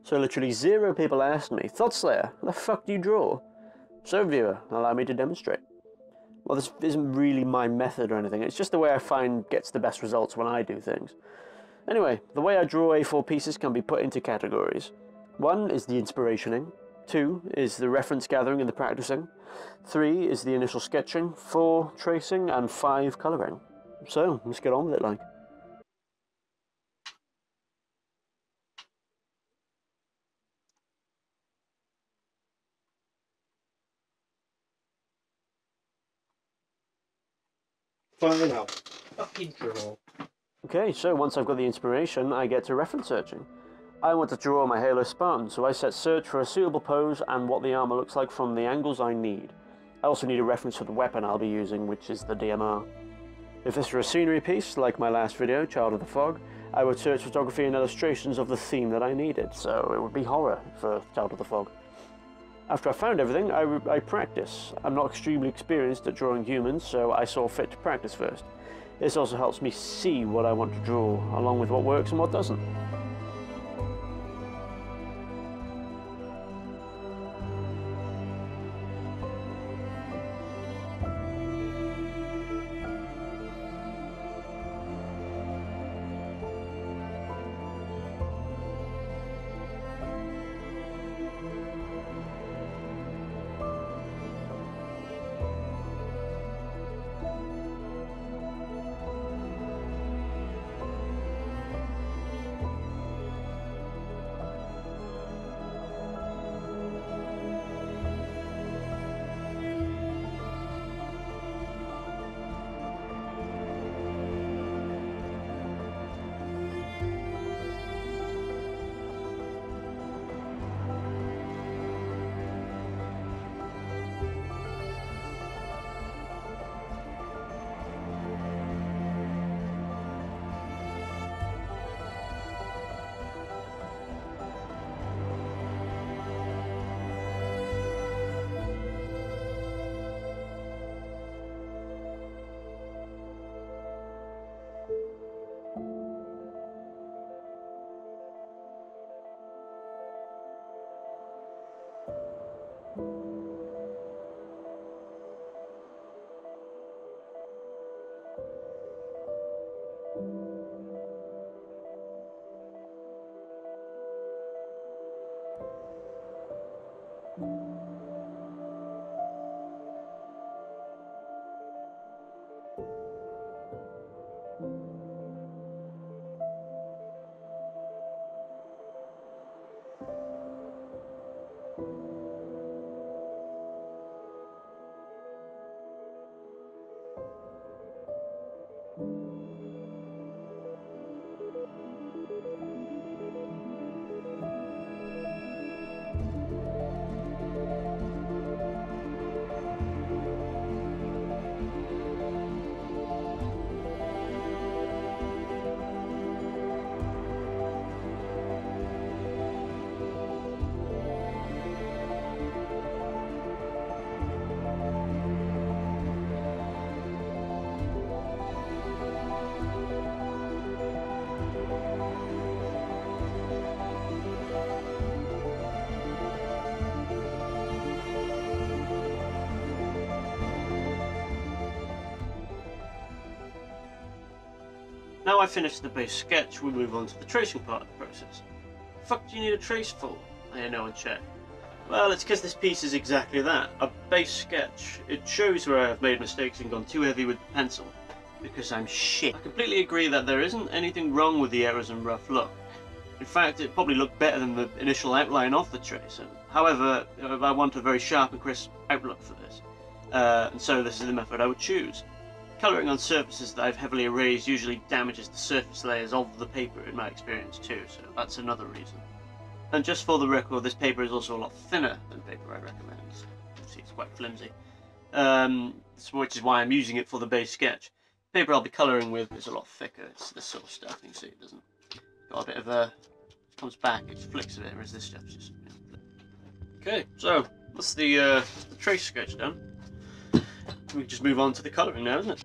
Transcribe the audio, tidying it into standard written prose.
So literally 0 people asked me, Thought Slayer, the fuck do you draw? So viewer, allow me to demonstrate. Well, this isn't really my method or anything, it's just the way I find gets the best results when I do things. Anyway, the way I draw A4 pieces can be put into categories. 1 is the inspirationing, 2 is the reference gathering and the practicing, 3 is the initial sketching, 4 tracing, and 5 colouring. So, let's get on with it like. Fine out. Fucking draw. Okay, so once I've got the inspiration, I get to reference searching. I want to draw my Halo Spartan, so I set search for a suitable pose and what the armor looks like from the angles I need. I also need a reference for the weapon I'll be using, which is the DMR. If this were a scenery piece, like my last video, Child of the Fog, I would search photography and illustrations of the theme that I needed, so it would be horror for Child of the Fog. After I found everything, I practice. I'm not extremely experienced at drawing humans, so I saw fit to practice first. This also helps me see what I want to draw, along with what works and what doesn't. Now I've finished the base sketch, we move on to the tracing part of the process. The fuck do you need a trace for? I hear no one check. Well, it's because this piece is exactly that, a base sketch. It shows where I have made mistakes and gone too heavy with the pencil, because I'm shit. I completely agree that there isn't anything wrong with the errors and rough look. In fact, it probably looked better than the initial outline of the trace. However, I want a very sharp and crisp outlook for this, and so this is the method I would choose. Colouring on surfaces that I've heavily erased usually damages the surface layers of the paper in my experience too, so that's another reason. And just for the record, this paper is also a lot thinner than paper I recommend. See, it's quite flimsy, which is why I'm using it for the base sketch. The paper I'll be colouring with is a lot thicker. It's this sort of stuff. You can see it doesn't got a bit of a comes back, it flicks a bit, whereas this stuff's just. Okay, so that's the trace sketch done. We can just move on to the colouring now, isn't it?